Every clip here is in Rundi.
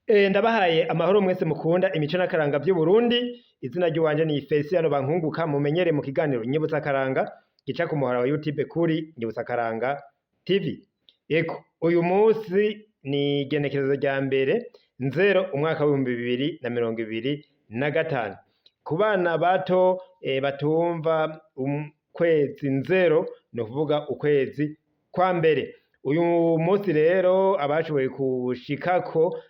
Ndabahaye amahoro mwese mukunda imico n'akaranga vy'Uburundi, izina ry'iwanje ni Feliciano Bankunguka mumenyere mu kiganiro Nyibutsa Akaranga gica ku muhora wa YouTube kuri Nyibutsa Akaranga TV. Eko uyu musi ni igenekerezo rya mbere nzero umwaka w'2025. Ku bana bato batumva ukwezi nzero ni ukuvuga ukwezi kwa mbere. Uyu munsi rero abashoboye kushikako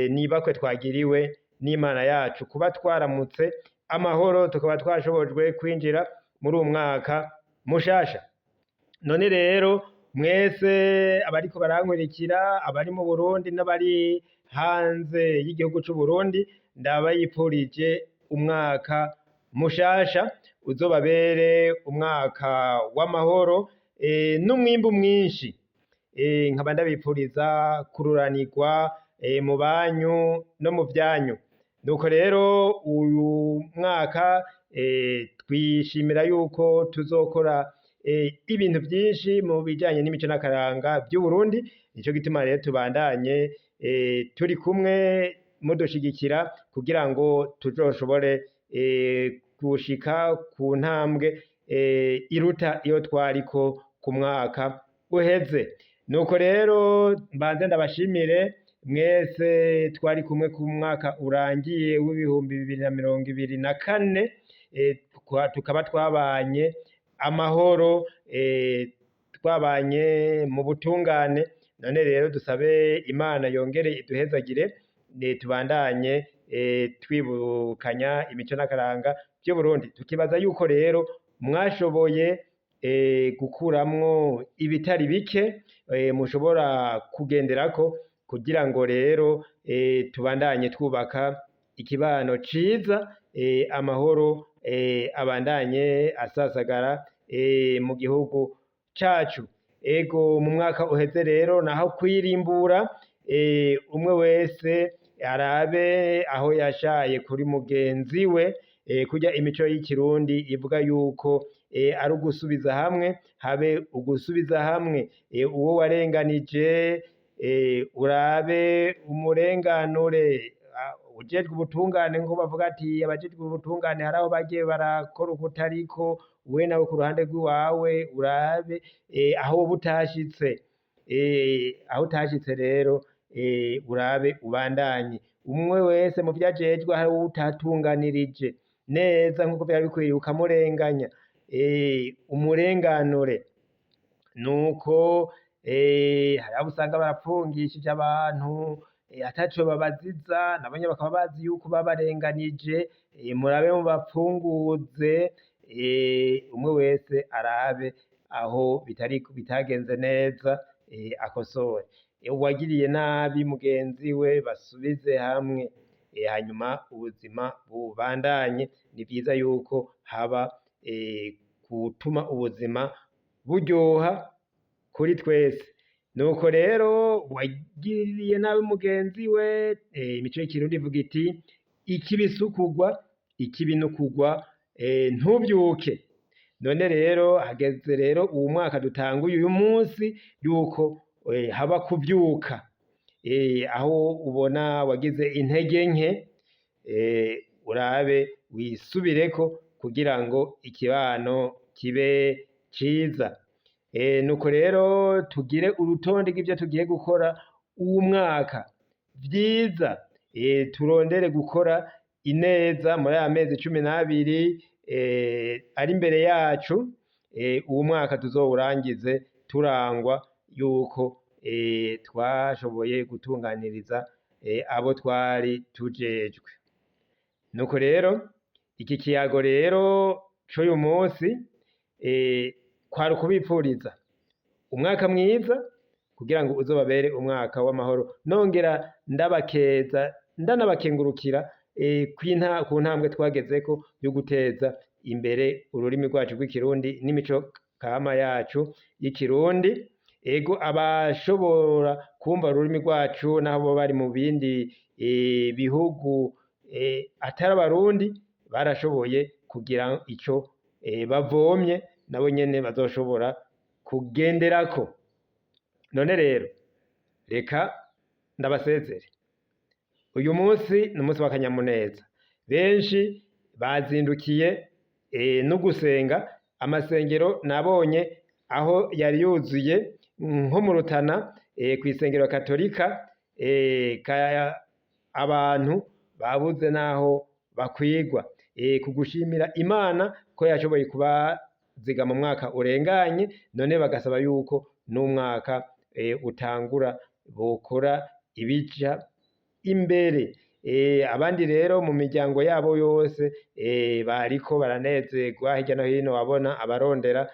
nibakwe twagiriwe n'Imana yacu kuba twaramutse amahoro tukaba twashobojwe kwinjira muri uyu mwaka mushasha. None rero mwese abariko barankurikira, abari mu Burundi n'abari hanze y'igihugu c'u Burundi, ndabayipfurije umwaka mushasha uzobabere umwaka w'amahoro n'umwimbu mwinshi. Nkaba ndabipfuriza kururanirwa mu banyu no mu vyanyu. Nuko rero uyu mwaka twishimira yuko tuzokora ibintu vyinshi mu bijanye n'imico n'akaranga vy'Uburundi, nico gituma rero tubandanye turi kumwe mudushigikira kugira ngo tuzoshobore gushika ku ntambwe iruta iyo twariko ku mwaka uheze. Nuko rero mbanze ndabashimire mwese twari kumwe ku mwaka urangiye w'2024, tukaba twabanye amahoro, twabanye mu butungane. None rero dusabe Imana yongere iduhezagire, tubandanye twibukanya imico n'akaranga vy'Uburundi. Tukibaza yuko rero mwashoboye gukuramwo ibitari bike mushobora kugenderako kugira ngo rero tubandanye twubaka ikibano ciza, amahoro abandanye asasagara mu gihugu cacu. Ego mu mwaka uheze rero naho kwirimbura, umwe wese arabe aho yashaye kuri mugenzi we, kurya imico y'ikirundi ivuga yuko ari ugusubiza hamwe, habe ugusubiza hamwe. Uwo warenganije urabe umurenganure. Ujejwe ubutungane ngo bavuga ati abajejwe ubutungane hari aho bagiye barakora ukutariko, we nawe ku ruhande rw'iwawe urabe aho woba utashitse. Aho utashitse rero urabe ubandanye. Umwe wese mu vyajejwe hari uwo utatunganirije neza nk'uko vyari bikwiriye ukamurenganya, umurenganure. Nuko hari abo usanga barapfungishije abantu ataco babaziza, nabonye bakaba bazi yuko babarenganije, murabe mubapfunguze, umwe wese arabe aho bitagenze neza akosore. Uwagiriye nabi mugenzi we basubize hamwe, hanyuma ubuzima bubandanye. Ni vyiza yuko haba gutuma ubuzima buryoha kuri twese. Nuko rero wagiriye nabi mugenzi we, imico y'ikirundi ivuga iti ikibi sukugwa ikibi nukugwa ntuvyuke. None rero hageze rero uwu mwaka dutanguye uyu munsi yuko haba kuvyuka, aho ubona wagize intege nke urabe wisubireko kugira ngo ikibano kibe ciza. Nuko rero tugire urutonde rw'ivyo tugiye gukora uwu mwaka vyiza, turondere gukora ineza muri aya mezi 12 ari imbere yacu. Uwu mwaka tuzowurangize turangwa yuko twashoboye gutunganiriza abo twari tujejwe. Nuko rero iki kiyago rero c'uyu munsi kwari ukubipfuriza umwaka mwiza kugira ngo uzobabere umwaka w'amahoro. Nongera ndabakeza ndanabakengurukira ku ntambwe twagezeko yo guteza imbere ururimi rwacu rw'ikirundi n'imico kama yacu y'ikirundi. Ego abashobora kumva ururimi rwacu naho bo bari mu bindi bihugu atari abarundi, barashoboye kugira ico bavomye, nabo nyene bazoshobora kugenderako. None rero reka ndabasezere. uyu munsi ni umunsi w'akanyamuneza, benshi bazindukiye no gusenga. Amasengero nabonye aho yari yuzuye nko mu Rutana kw'isengero katolika, abantu babuze naho bakwigwa kugushimira Imana ko yashoboye kubaziga mu mwaka urenganye, none bagasaba yuko n'umwaka utangura bokora ibija imbere. Abandi rero mu miryango yabo yose bariko baranezerwa, hirya no hino wabona abarondera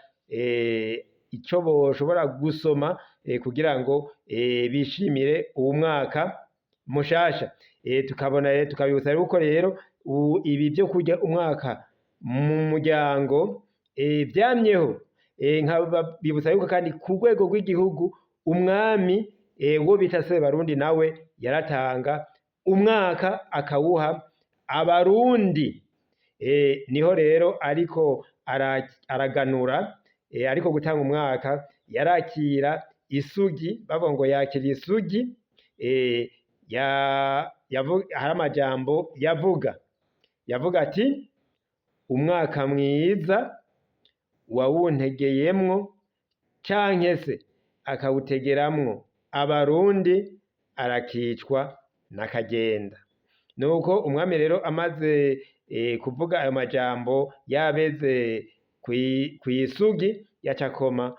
ico boshobora gusoma kugira ngo bishimire uwu mwaka mushasha. Tukabibutsa yuko rero ibi vyo kurya umwaka mu muryango vyamyeho, nkabibutsa yuko kandi ku rwego rw'igihugu umwami wo bita Sebarundi nawe yaratanga umwaka akawuha abarundi. Niho rero ariko araganura, ariko gutanga umwaka yarakira isugi, bavuga ngo yakira isugi. Hari amajambo yavuga ati umwaka mwiza wawuntegeyemwo canke se akawutegeramwo abarundi arakicwa n'akagenda. Nuko umwami rero amaze kuvuga ayo majambo yabeze kw'isugi, yaca akoma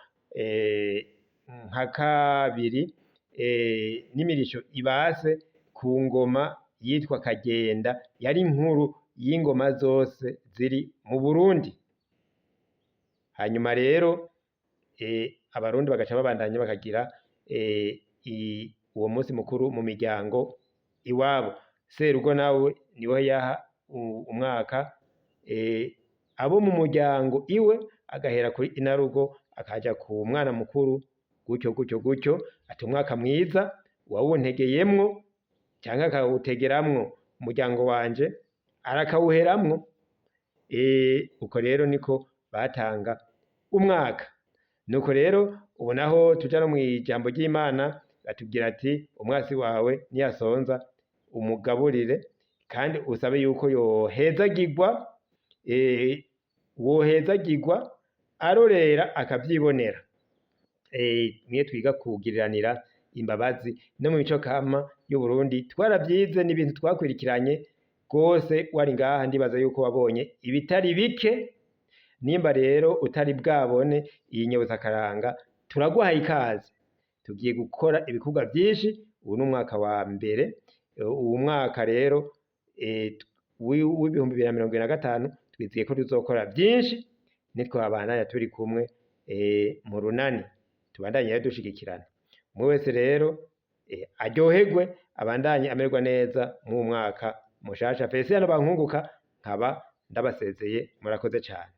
nka kabiri n'imirisho ibase ku ngoma yitwa Kagenda, yari inkuru y'ingoma zose ziri mu Burundi. Hanyuma rero abarundi bagaca babandanya bakagira uwo munsi mukuru mu miryango iwabo. Serugo nawe niwe yaha umwaka abo mu muryango iwe, agahera kuri inarugo akaja ku mwana mukuru, gutyo ati umwaka mwiza wawuntegeyemwo canke akawutegeramwo umuryango wanje arakawuheramwo. Uko rero niko batanga umwaka. Nuko rero ubu naho tuja no mw'ijambo ry'Imana, batubwira ati umwasi wawe niyasonza umugaburire kandi usabe yuko wohezagirwa arorera akavyibonera. Niyo twiga kugiriranira imbabazi no mu mico kama y'Uburundi twaravyize, n'ibintu twakwirikiranye rwose. Wari ngaha ndibaza yuko wabonye ibitari bike. Nimba rero utari bwabone iyi Nyobozakaranga, turaguhaye ikaze. Tugiye gukora ibikorwa vyinshi. Ubu n'umwaka wa mbere. Uwu mwaka rero w'ibihumbi 2025 twizeye ko tuzokora vyinshi, nitwabandanya turi kumwe mu runani, tubandanye dushigikirana. Umwe wese rero aryoherwe, abandanye amererwa neza mu mwaka mushasha. Felicien Bankunguka nkaba ndabasezeye, murakoze cane.